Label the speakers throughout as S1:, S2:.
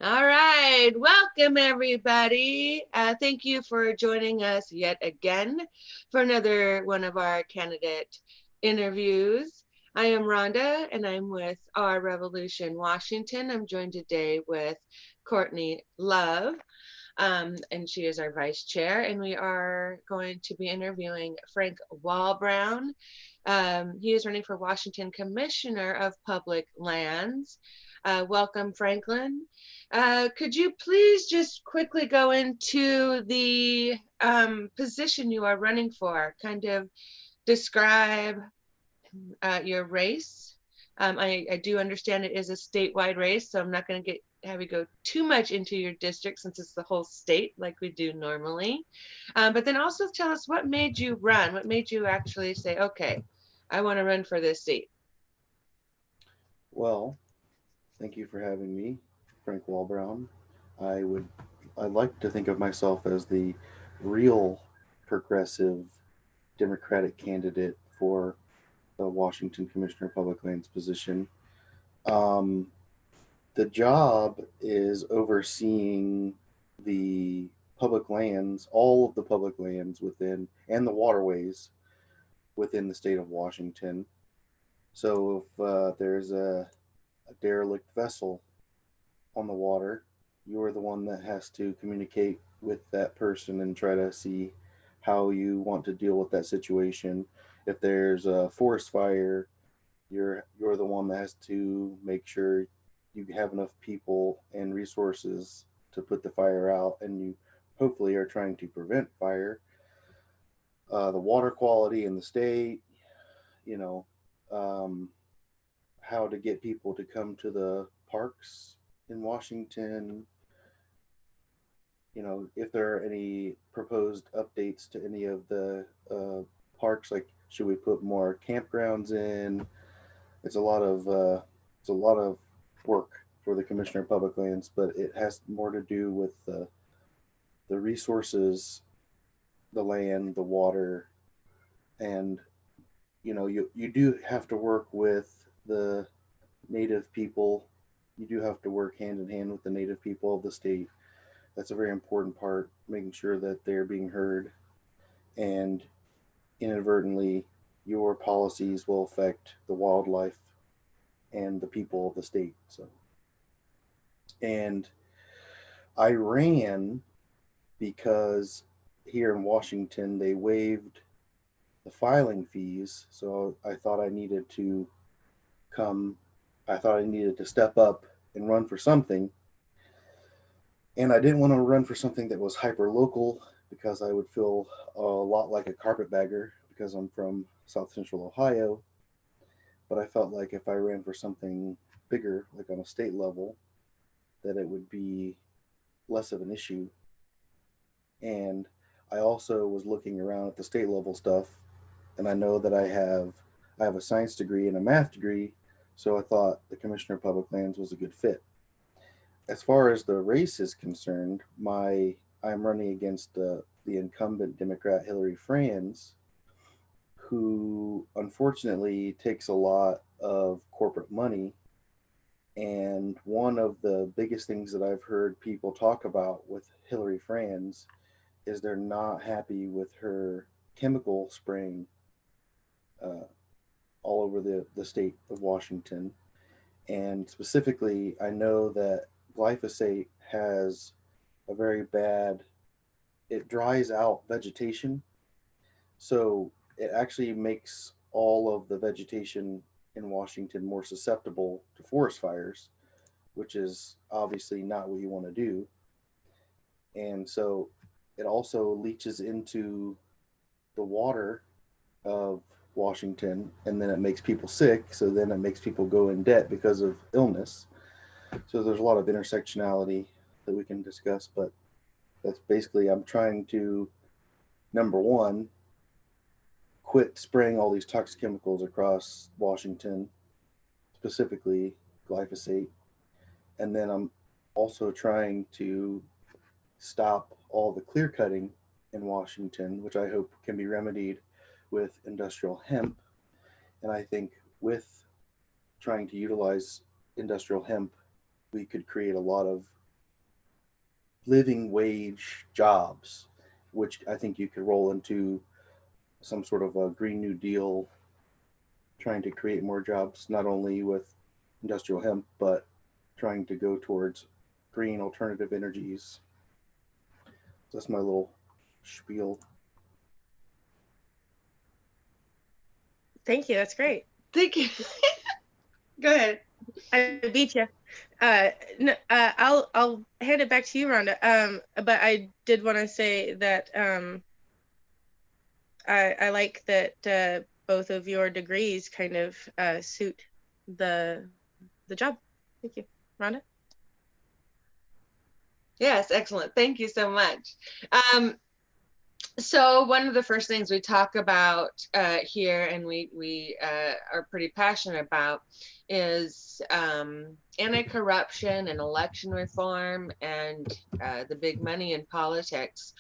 S1: All right, welcome everybody. Thank you for joining us yet again for another one of our candidate interviews. I am Rhonda and I'm with Our Revolution Washington. I'm joined today with Courtney Love, and she is our vice chair. And we are going to be interviewing Frank Wallbrown. He is running for Washington Commissioner of Public Lands. Welcome, Franklin. Could you please just quickly go into the position you are running for? Kind of describe your race. I do understand it is a statewide race, so I'm not going to have you go too much into your district since it's the whole state like we do normally. But then also tell us what made you run? What made you actually say, okay, I want to run for this seat?
S2: Well, thank you for having me, Frank Wallbrown. I would I like to think of myself as the real progressive Democratic candidate for the Washington Commissioner of Public Lands position. Um, the job is overseeing the public lands, all of the public lands within, and the waterways within the state of Washington. So if there's a derelict vessel on the water, you're the one that has to communicate with that person and try to see how you want to deal with that situation. If there's a forest fire, you're the one that has to make sure you have enough people and resources to put the fire out, and you hopefully are trying to prevent fire. The water quality in the state, you know, um, how to get people to come to the parks in Washington, if there are any proposed updates to any of the parks, like should we put more campgrounds in? It's a lot of work for the Commissioner of Public Lands, but it has more to do with the resources, the land, the water, and you do have to work with the native people. You do have to work hand in hand with the native people of the state. That's a very important part, making sure that they're being heard, and inadvertently your policies will affect the wildlife and the people of the state. And I ran because here in Washington they waived the filing fees, so come I thought I needed to step up and run for something. And I didn't want to run for something that was hyper local because I would feel a lot like a carpetbagger because I'm from South Central Ohio. But I felt like if I ran for something bigger, like on a state level, that it would be less of an issue. And I also was looking around at the state level stuff, and I know that I have a science degree and a math degree, so I thought the Commissioner of Public Lands was a good fit. As far as the race is concerned, I'm running against the incumbent Democrat Hillary Franz, who unfortunately takes a lot of corporate money. And one of the biggest things that I've heard people talk about with Hillary Franz is they're not happy with her chemical spraying uh, all over the state of Washington. And specifically, I know that glyphosate has a very bad, it dries out vegetation. So it actually makes all of the vegetation in Washington more susceptible to forest fires, which is obviously not what you want to do. And so it also leaches into the water of Washington, and then it makes people sick. So then it makes people go in debt because of illness. So there's a lot of intersectionality that we can discuss, but that's basically I'm trying to, number one, quit spraying all these toxic chemicals across Washington, specifically glyphosate, and then I'm also trying to stop all the clear cutting in Washington, which I hope can be remedied with industrial hemp. And I think with trying to utilize industrial hemp, we could create a lot of living wage jobs, which I think you could roll into some sort of a Green New Deal, trying to create more jobs, not only with industrial hemp, but trying to go towards green alternative energies. So that's my little spiel.
S3: Thank you. That's great.
S1: Thank you. Go ahead.
S3: I beat you. No, I'll hand it back to you, Rhonda. But I did want to say that I like that both of your degrees kind of suit the job. Thank you, Rhonda.
S1: Yes, excellent. Thank you so much. So one of the first things we talk about here, and we are pretty passionate about, is anti-corruption and election reform and the big money in politics.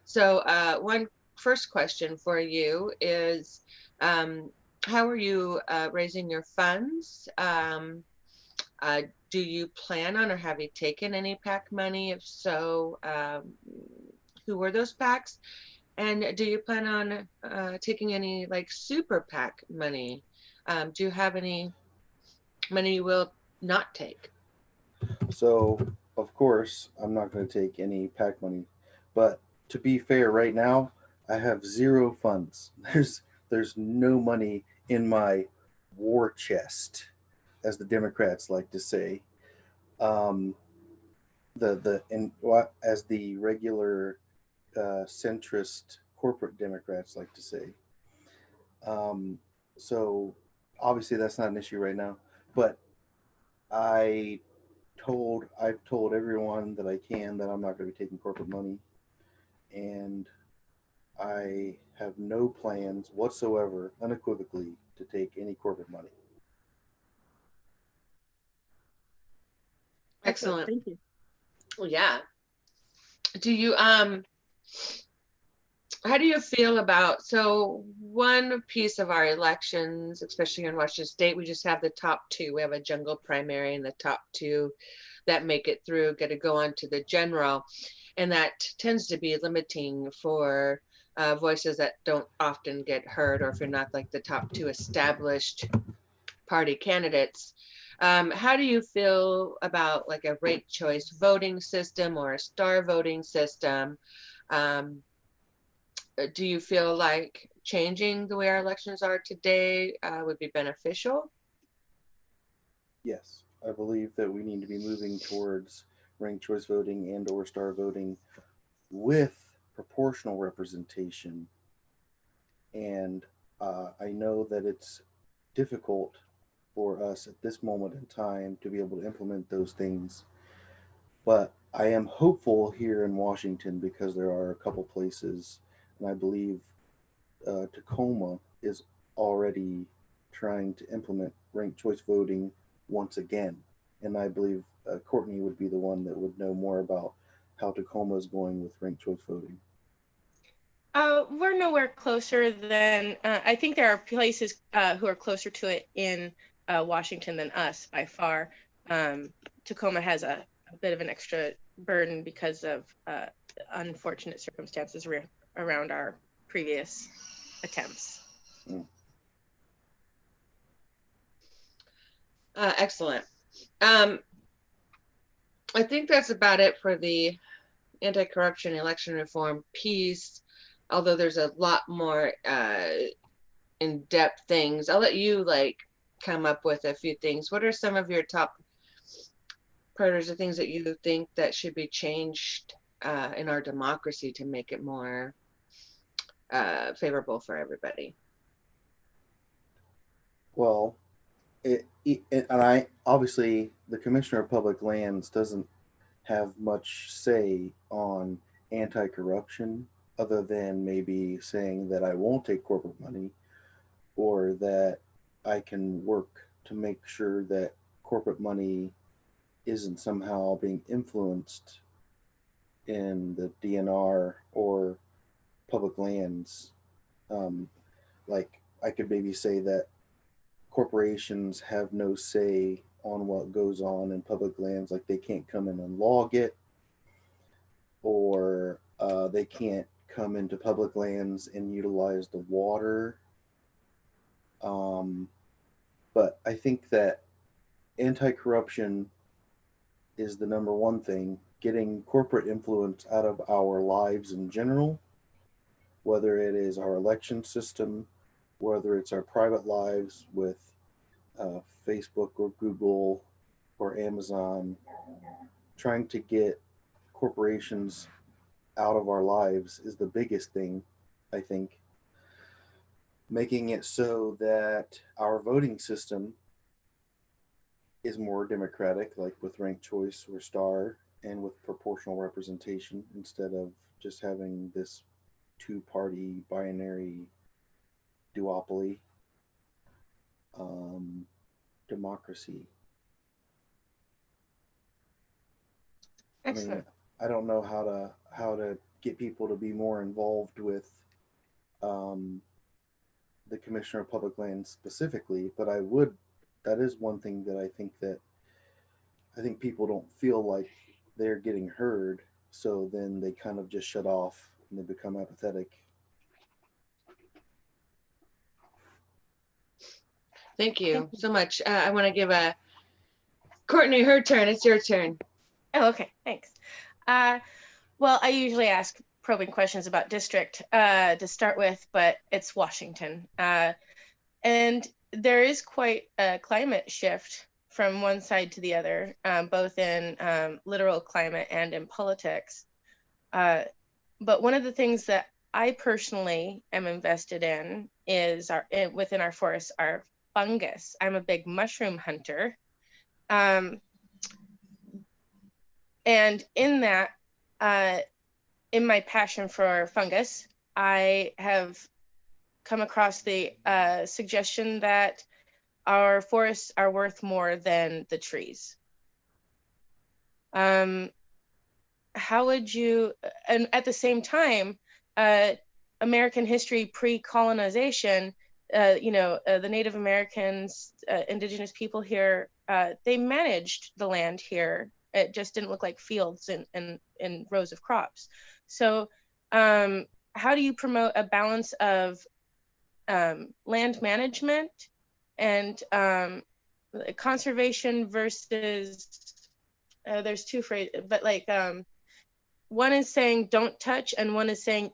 S1: So one first question for you is, how are you raising your funds? Do you plan on or have you taken any PAC money? If so, who were those PACs? And do you plan on taking any like super PAC money? Do you have any money you will not take?
S2: So, of course, I'm not going to take any PAC money. But to be fair, right now, I have zero funds. There's no money in my war chest, as the Democrats like to say. Um, the and what as the regular centrist corporate Democrats like to say. Um, so obviously that's not an issue right now. But I I've told everyone that I can that I'm not going to be taking corporate money, and I have no plans whatsoever, unequivocally, to take any corporate money.
S1: Excellent.
S3: Thank you.
S1: Well, yeah. Do you how do you feel about, so one piece of our elections, especially in Washington State, we just have the top two. We have a jungle primary, and the top two that make it through get to go on to the general. And that tends to be limiting for voices that don't often get heard, or if you're not like the top two established party candidates. How do you feel about like a ranked choice voting system or a star voting system? Um, do you feel like changing the way our elections are today would be beneficial?
S2: Yes, I believe that we need to be moving towards ranked choice voting and or star voting with proportional representation. And I know that it's difficult for us at this moment in time to be able to implement those things. But I am hopeful here in Washington because there are a couple places, and I believe Tacoma is already trying to implement ranked choice voting once again. And I believe Courtney would be the one that would know more about how Tacoma is going with ranked choice voting.
S3: We're nowhere closer than I think there are places who are closer to it in Washington than us by far. Tacoma has a bit of an extra burden because of unfortunate circumstances around our previous attempts.
S2: Mm.
S1: Excellent. I think that's about it for the anti-corruption election reform piece, although there's a lot more in-depth things. I'll let you like come up with a few things. What are some of your top priorities or things that you think that should be changed in our democracy to make it more favorable for everybody?
S2: Well, and I obviously the Commissioner of Public Lands doesn't have much say on anti-corruption other than maybe saying that I won't take corporate money or that I can work to make sure that corporate money isn't somehow being influenced in the DNR or public lands. Um, like I could maybe say that corporations have no say on what goes on in public lands, like they can't come in and log it. or they can't come into public lands and utilize the water. But I think that anti-corruption is the number one thing, getting corporate influence out of our lives in general, whether it is our election system, whether it's our private lives with Facebook or Google or Amazon, trying to get corporations out of our lives is the biggest thing, I think. Making it so that our voting system is more democratic, like with ranked choice or star, and with proportional representation instead of just having this two-party binary duopoly democracy.
S3: Excellent.
S2: I mean, I don't know how to get people to be more involved with the Commissioner of Public Lands specifically, but I would. That is one thing that I think people don't feel like they're getting heard, so then they kind of just shut off and they become apathetic.
S1: Thank you so much. I want to give Courtney her turn. It's your turn.
S3: Oh, okay, thanks. Well, I usually ask probing questions about district to start with, but it's Washington. And there is quite a climate shift from one side to the other, both in literal climate and in politics. But one of the things that I personally am invested in is within our forests, our fungus. I'm a big mushroom hunter. And in that, in my passion for fungus, I have come across the suggestion that our forests are worth more than the trees. How would you, and at the same time, American history pre-colonization, the Native Americans, indigenous people here, they managed the land here. It just didn't look like fields and rows of crops. So how do you promote a balance of land management and conservation versus, there's two phrases, but like one is saying don't touch and one is saying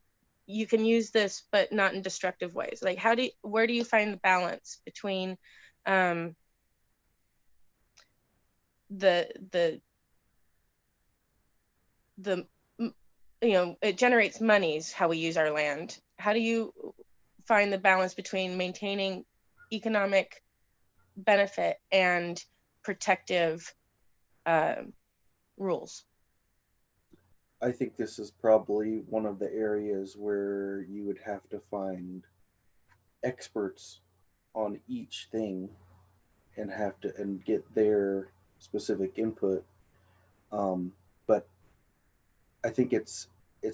S3: you can use this but not in destructive ways. Like where do you find the balance between it generates monies how we use our land. How do you find the balance between maintaining economic benefit and protective rules?
S2: I think this is probably one of the areas where you would have to find experts on each thing and get their specific input. But I think it's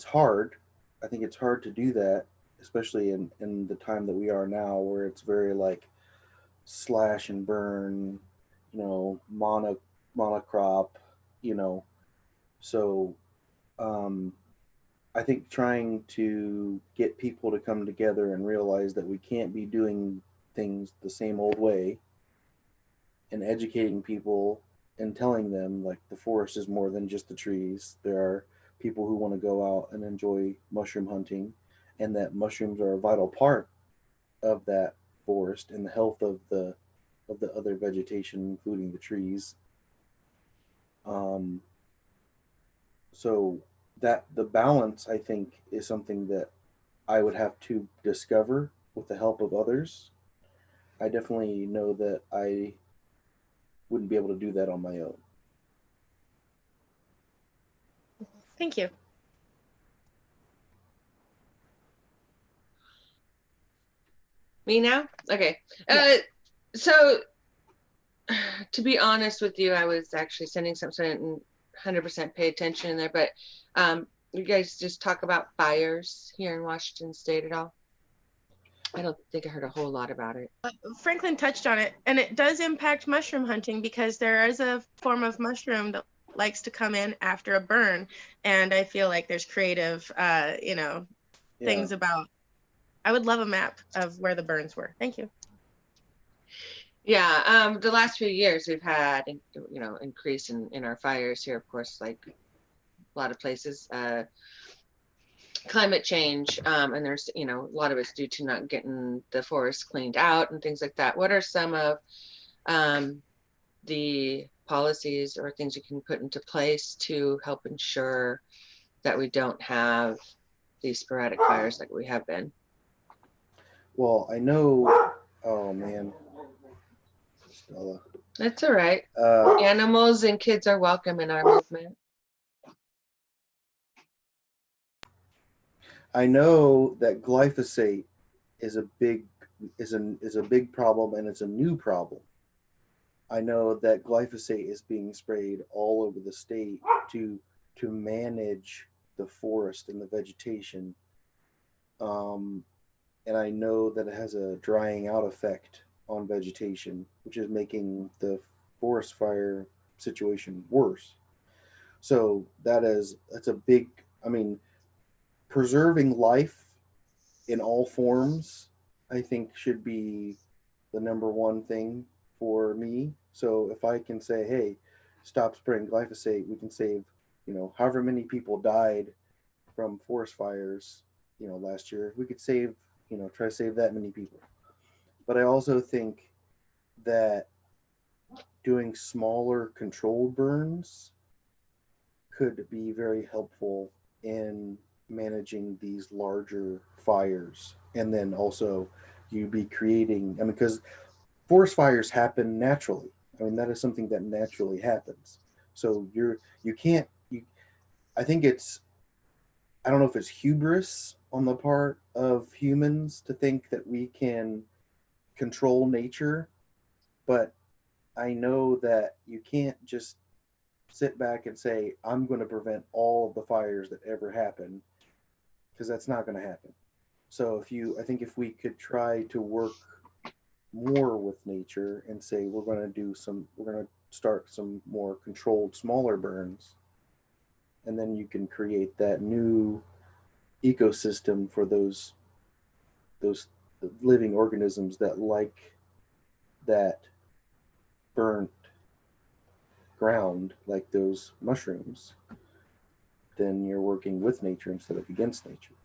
S2: hard. I think it's hard to do that, especially in the time that we are now, where it's very like slash and burn, monocrop, So I think trying to get people to come together and realize that we can't be doing things the same old way, and educating people and telling them like the forest is more than just the trees. There are people who want to go out and enjoy mushroom hunting, and that mushrooms are a vital part of that forest and the health of the other vegetation, including the trees. So that the balance, I think, is something that I would have to discover with the help of others. I definitely know that I wouldn't be able to do that on my own.
S3: Thank you.
S1: Me now? Okay.
S3: Yeah.
S1: So to be honest with you, I was actually sending something and 100% pay attention in there, but you guys just talk about fires here in Washington State at all? I don't think I heard a whole lot about it.
S3: Franklin touched on it, and it does impact mushroom hunting because there is a form of mushroom that likes to come in after a burn, and I feel like there's creative, things about. I would love a map of where the burns were. Thank you.
S1: Yeah, the last few years we've had, increase in our fires here, of course, like a lot of places, climate change, and there's, a lot of it's due to not getting the forests cleaned out and things like that. What are some of the policies or things you can put into place to help ensure that we don't have these sporadic fires like we have been?
S2: Well, I know. Oh man, Stella.
S1: That's all right. Animals and kids are welcome in our movement.
S2: I know that glyphosate is a big problem, and it's a new problem. I know that glyphosate is being sprayed all over the state to manage the forest and the vegetation. And I know that it has a drying out effect on vegetation, which is making the forest fire situation worse. So that's a big, I mean, preserving life in all forms, I think should be the number one thing for me. So if I can say, hey, stop spraying glyphosate, we can save, however many people died from forest fires, last year, we could save, try to save that many people. But I also think that doing smaller controlled burns could be very helpful in managing these larger fires. And then also you be creating, because forest fires happen naturally. That is something that naturally happens. So I think I don't know if it's hubris on the part of humans to think that we can control nature, but I know that you can't just sit back and say, I'm going to prevent all of the fires that ever happen, because that's not going to happen. So I think if we could try to work more with nature and say, we're going to start some more controlled, smaller burns, and then you can create that new ecosystem for those living organisms that like that burnt ground, like those mushrooms. Then you're working with nature instead of against nature.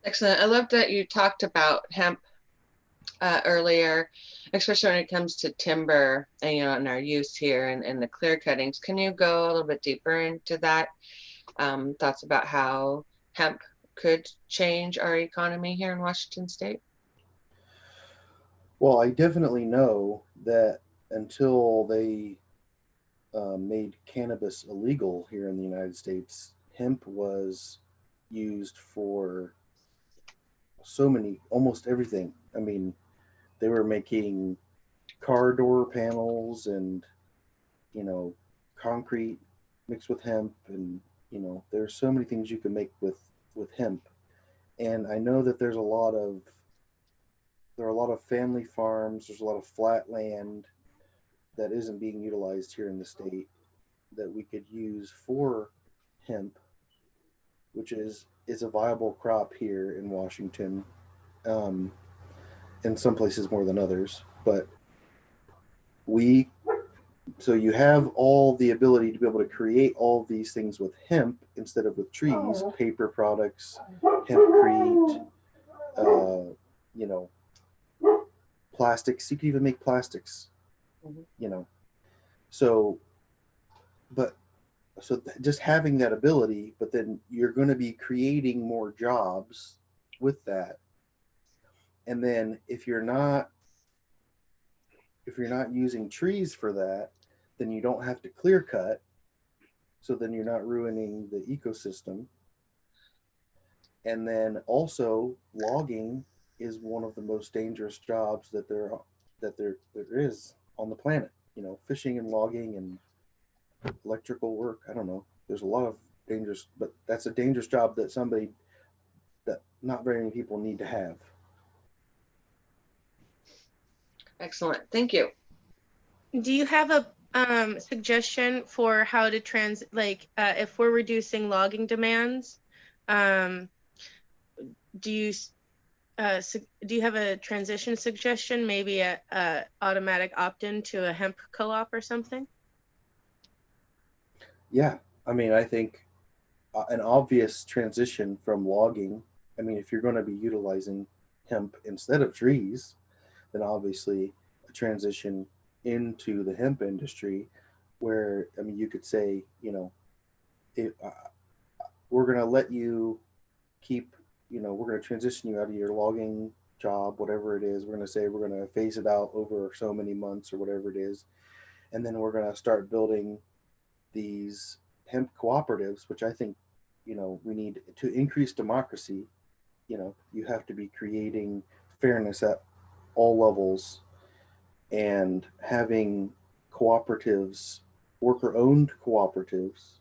S1: Excellent. I love that you talked about hemp earlier, especially when it comes to timber and and our use here and the clear cuttings. Can you go a little bit deeper into that? Thoughts about how hemp could change our economy here in Washington State?
S2: Well, I definitely know that until they made cannabis illegal here in the United States, hemp was used for almost everything. They were making car door panels and, concrete mixed with hemp, and, there's so many things you can make with hemp. And I know that there are a lot of family farms, there's a lot of flat land that isn't being utilized here in the state that we could use for hemp, which is a viable crop here in Washington, um, in some places more than others. But so you have all the ability to be able to create all these things with hemp instead of with trees, paper products, hempcrete, you know, plastics. You can even make plastics, So, but just having that ability, but then you're going to be creating more jobs with that. And then if you're not using trees for that, then you don't have to clear cut. So then you're not ruining the ecosystem. And then also logging is one of the most dangerous jobs that there is on the planet. Fishing and logging and electrical work. I don't know. There's a lot of dangerous, but that's a dangerous job that not very many people need to have.
S1: Excellent. Thank you.
S3: Do you have a suggestion for how to if we're reducing logging demands, um, do you do you have a transition suggestion? Maybe a automatic opt-in to a hemp co-op or something?
S2: Yeah, I mean, I think an obvious transition from logging. I mean, if you're going to be utilizing hemp instead of trees, then obviously a transition into the hemp industry, where I mean, you could say, it, we're going to let you keep, we're going to transition you out of your logging job, whatever it is. We're going to say we're going to phase it out over so many months or whatever it is, and then we're going to start building these hemp cooperatives, which I think, we need to increase democracy. You have to be creating fairness at all levels and having cooperatives, worker owned cooperatives,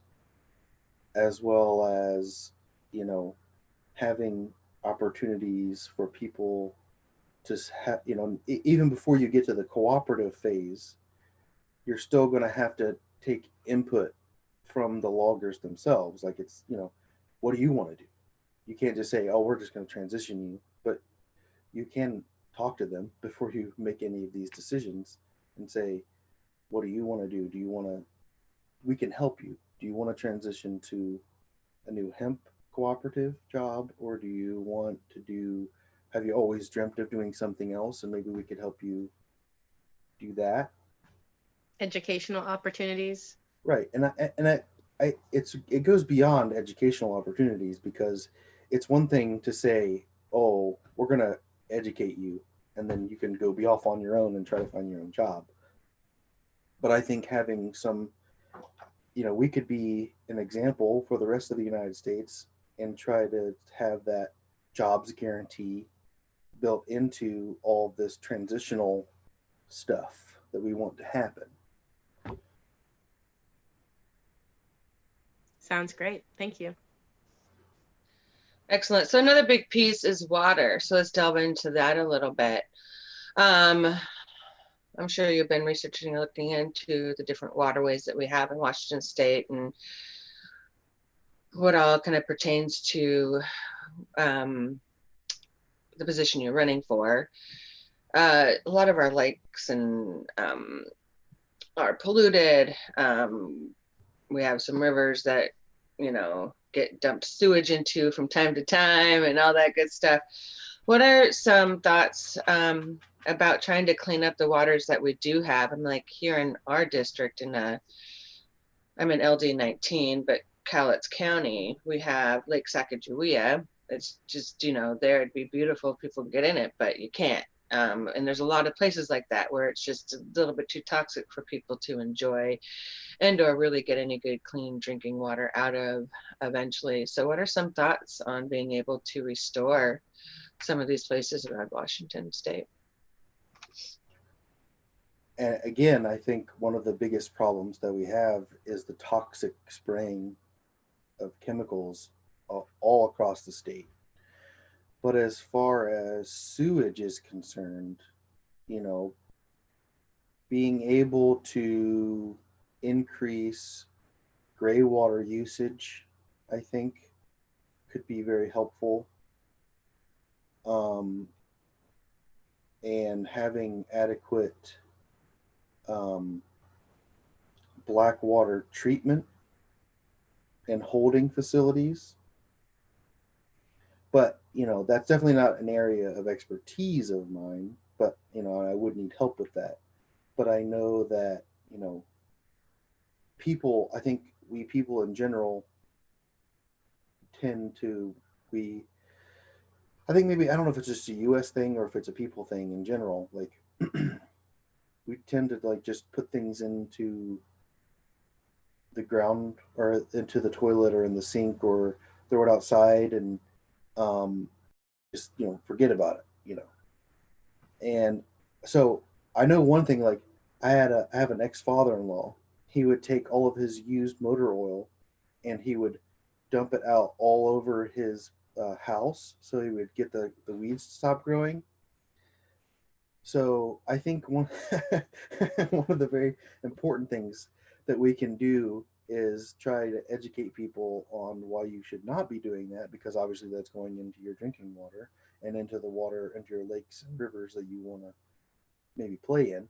S2: as well as, you know, having opportunities for people to have, even before you get to the cooperative phase, you're still going to have to take input from the loggers themselves. Like, it's, what do you want to do? You can't just say, oh, we're just going to transition you, but you can talk to them before you make any of these decisions and say, what do you want to do? Do you want to, we can help you. Do you want to transition to a new hemp cooperative job, or do you want to do, have you always dreamt of doing something else, and maybe we could help you do that?
S3: Educational opportunities.
S2: Right. It goes beyond educational opportunities, because it's one thing to say, oh, we're going to educate you, and then you can go be off on your own and try to find your own job. But I think having some, we could be an example for the rest of the United States and try to have that jobs guarantee built into all of this transitional stuff that we want to happen.
S3: Sounds great. Thank you.
S1: Excellent. So another big piece is water. So let's delve into that a little bit. I'm sure you've been researching and looking into the different waterways that we have in Washington State and what all kind of pertains to the position you're running for. A lot of our lakes and are polluted. We have some rivers that, get dumped sewage into from time to time and all that good stuff. What are some thoughts about trying to clean up the waters that we do have? I'm like here in our district, I'm in LD 19, but Cowlitz County, we have Lake Sacagawea. It's just, there it'd be beautiful if people could get in it, but you can't. And there's a lot of places like that where it's just a little bit too toxic for people to enjoy and or really get any good clean drinking water out of eventually. So what are some thoughts on being able to restore some of these places around Washington State?
S2: And again, I think one of the biggest problems that we have is the toxic spraying of chemicals all across the state. But as far as sewage is concerned, being able to increase gray water usage, I think, could be very helpful. And having adequate black water treatment and holding facilities. But, that's definitely not an area of expertise of mine, but, I would need help with that. But I know that, people, I think we people in general tend to, I think maybe, I don't know if it's just a US thing or if it's a people thing in general, like, we tend to like just put things into the ground or into the toilet or in the sink or throw it outside and just forget about it. And so I know one thing, like I have an ex-father-in-law. He would take all of his used motor oil and he would dump it out all over his house so he would get the weeds to stop growing. So I think one one of the very important things that we can do is try to educate people on why you should not be doing that, because obviously that's going into your drinking water and into the water, into your lakes and rivers that you want to maybe play in,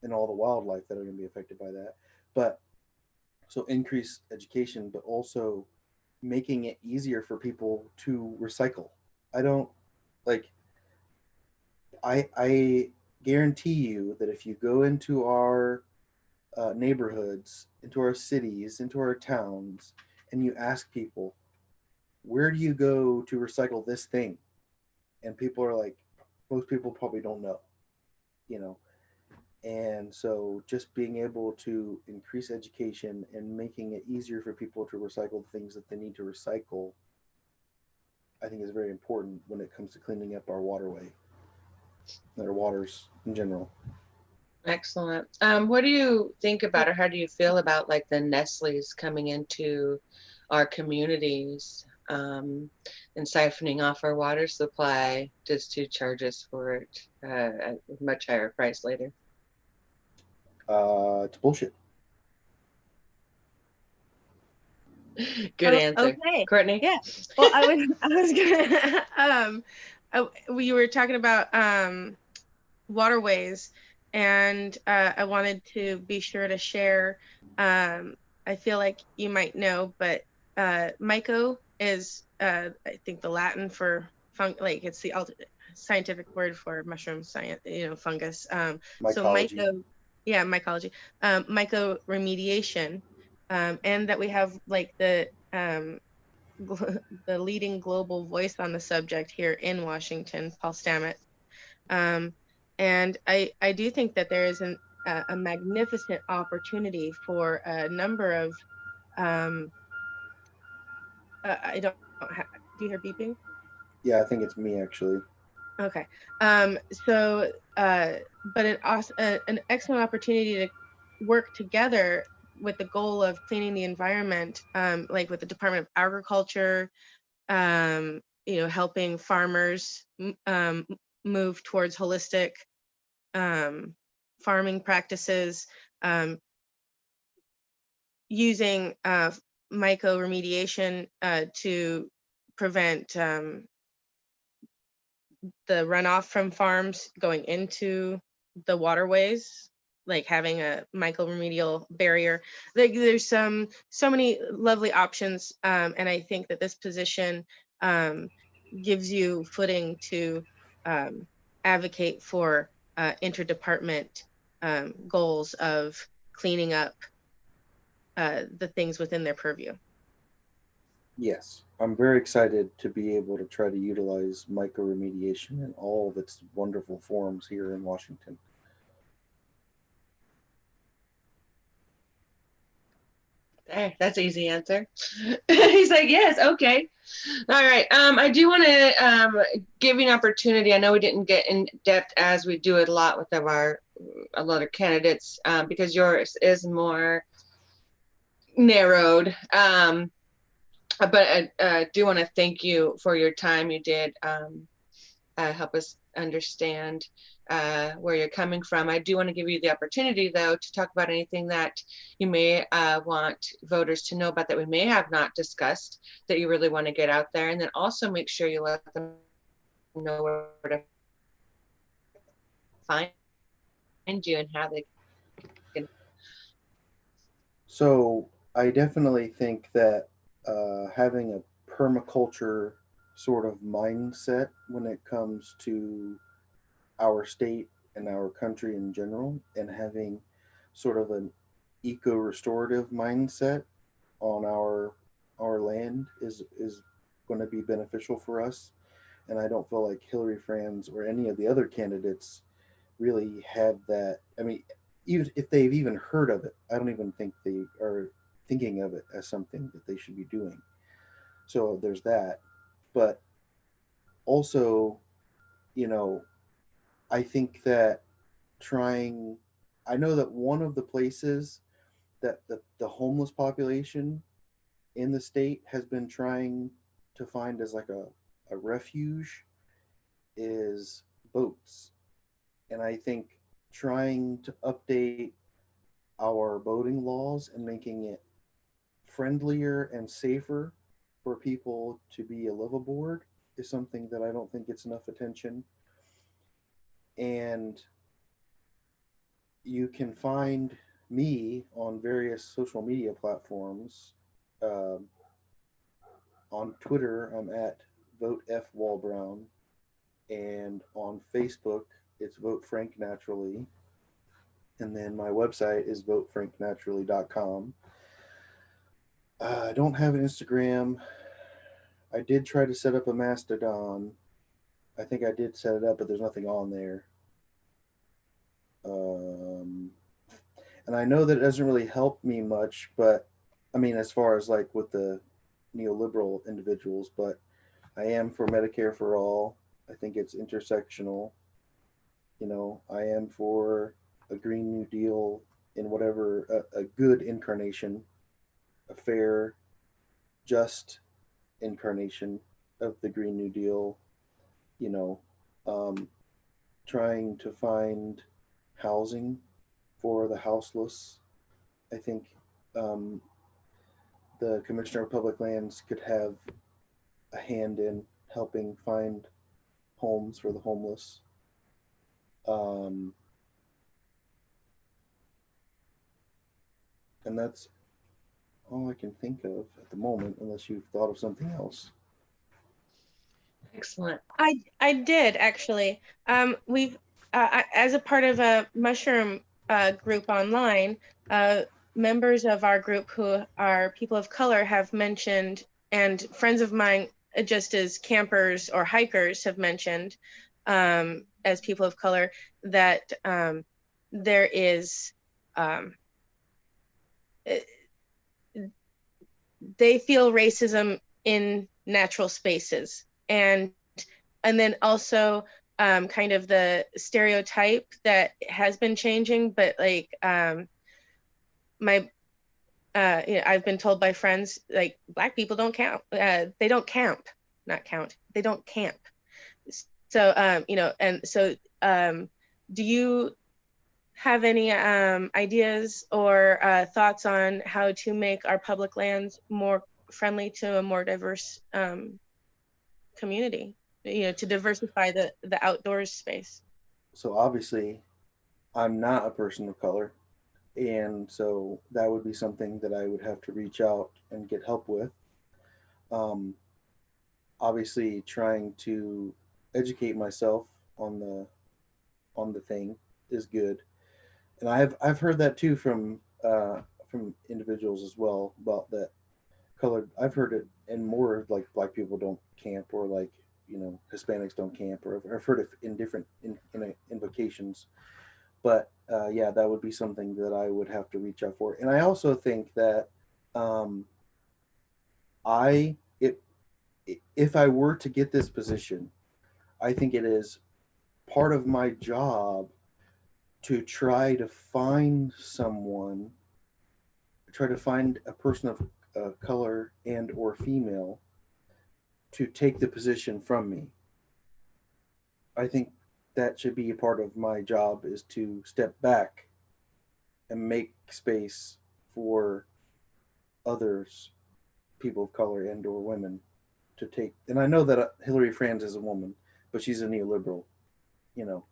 S2: and all the wildlife that are going to be affected by that. But so increase education, but also making it easier for people to recycle. I don't like I guarantee you that if you go into our neighborhoods, into our cities, into our towns, and you ask people, where do you go to recycle this thing? And people are like, most people probably don't know, you know. And so just being able to increase education and making it easier for people to recycle the things that they need to recycle, I think is very important when it comes to cleaning up our waterway, our waters in general.
S1: Excellent. What do you think about, or how do you feel about like the Nestle's coming into our communities, and siphoning off our water supply just to charge us for it at a much higher price later?
S2: It's bullshit.
S1: Good
S3: Oh,
S1: answer.
S3: okay.
S1: Courtney?
S3: Yeah. Well, I was gonna we were talking about waterways, and I wanted to be sure to share. I feel like you might know, but myco is I think the Latin for like it's the scientific word for mushroom science, fungus. So
S2: Mycology.
S3: myco, yeah, mycology, myco remediation, and that we have like the leading global voice on the subject here in Washington, Paul Stamets. Um, and I do think that there is a magnificent opportunity for a number of, um, I don't, do you hear beeping?
S2: Yeah, I think it's me actually.
S3: Okay. So, but an excellent opportunity to work together with the goal of cleaning the environment, like with the Department of Agriculture, helping farmers move towards holistic um, farming practices, um, using mycoremediation to prevent the runoff from farms going into the waterways, like having a mycoremedial barrier. There's so many lovely options, and I think that this position um, gives you footing to um, advocate for interdepartment goals of cleaning up the things within their purview.
S2: Yes, I'm very excited to be able to try to utilize mycoremediation in all of its wonderful forms here in Washington.
S1: There, that's easy answer. He's like, yes, okay. All right. I do want to give you an opportunity. I know we didn't get in depth as we do it a lot with a lot of candidates, because yours is more narrowed. But I do want to thank you for your time. You did help us understand where you're coming from. I do want to give you the opportunity, though, to talk about anything that you may want voters to know about that we may have not discussed that you really want to get out there. And then also make sure you let them know where to find you and how they can.
S2: So I definitely think that having a permaculture sort of mindset when it comes to our state and our country in general, and having sort of an eco restorative mindset on our land is going to be beneficial for us. And I don't feel like Hillary Franz or any of the other candidates really have that. I mean, even if they've even heard of it, I don't even think they are thinking of it as something that they should be doing. So there's that. But also, you know, I think that trying, I know that one of the places that the homeless population in the state has been trying to find as like a refuge is boats. And I think trying to update our boating laws and making it friendlier and safer for people to be a liveaboard is something that I don't think gets enough attention. And you can find me on various social media platforms. Um, on Twitter, I'm at Vote F Wallbrown, and on Facebook, it's Vote Frank Naturally. And then my website is votefranknaturally.com. I don't have an Instagram. I did try to set up a Mastodon. I think I did set it up, but there's nothing on there. Um, and I know that it doesn't really help me much, but I mean, as far as like with the neoliberal individuals, but I am for Medicare for all. I think it's intersectional. I am for a Green New Deal in whatever a good incarnation, a fair, just incarnation of the Green New Deal. You know, um, trying to find housing for the houseless. I think um, the Commissioner of Public Lands could have a hand in helping find homes for the homeless. Um, and that's all I can think of at the moment, unless you've thought of something else.
S1: Excellent.
S3: I did actually. We've as a part of a mushroom group online, members of our group who are people of color have mentioned, and friends of mine, just as campers or hikers, have mentioned, as people of color, that there is. They feel racism in natural spaces, and then also kind of the stereotype that has been changing, but like my I've been told by friends, like, Black people don't count, they don't camp, not count, they don't camp. So and so do you have any ideas or thoughts on how to make our public lands more friendly to a more diverse community, to diversify the outdoors space?
S2: So obviously, I'm not a person of color, and so that would be something that I would have to reach out and get help with. Um, Obviously, trying to educate myself on the thing is good, and I've heard that too from individuals as well about that colored. I've heard it and more like Black people don't camp, or like Hispanics don't camp, or I've heard it in different invocations. But yeah, that would be something that I would have to reach out for. And I also think that um, I it if I were to get this position, I think it is part of my job to try to find a person of color and or female to take the position from me. I think that should be a part of my job, is to step back and make space for others, people of color and or women, to take. And I know that Hillary Franz is a woman, but she's a neoliberal. You know,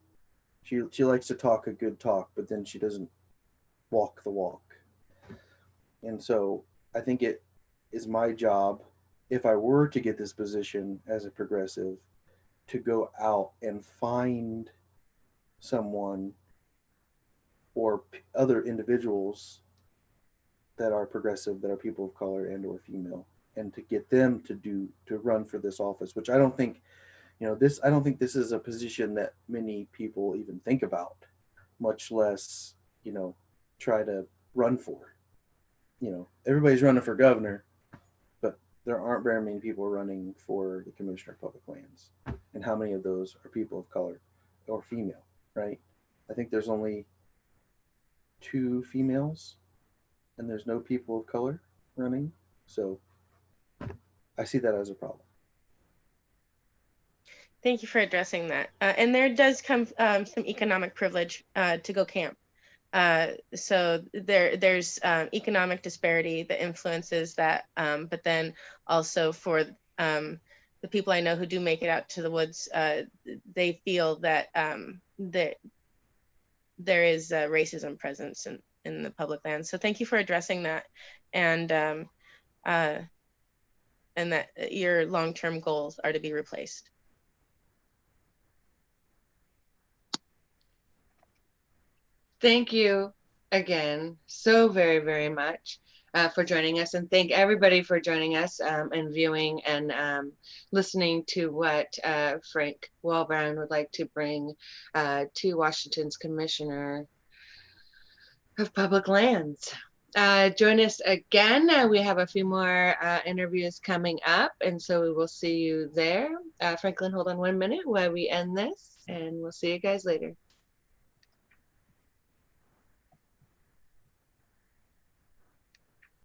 S2: she likes to talk a good talk, but then she doesn't walk the walk. And so I think it is my job, if I were to get this position as a progressive, to go out and find someone or other individuals that are progressive, that are people of color and or female, and to get them to run for this office, which I don't think, I don't think this is a position that many people even think about, much less, try to run for. Everybody's running for governor, but there aren't very many people running for the Commissioner of Public Lands. And how many of those are people of color or female, right? I think there's only 2 females, and there's no people of color running. So I see that as a problem.
S3: Thank you for addressing that. And there does come some economic privilege to go camp. So there's economic disparity that influences that, but then also for the people I know who do make it out to the woods, they feel that that there is racism presence in the public land. So thank you for addressing that, and uh, and that your long-term goals are to be replaced.
S1: Thank you again so very, very much for joining us. And thank everybody for joining us and viewing and listening to what Frank Wallbrown would like to bring to Washington's Commissioner of Public Lands. Join us again. We have a few more interviews coming up, and so we will see you there. Franklin, hold on 1 minute while we end this, and we'll see you guys later.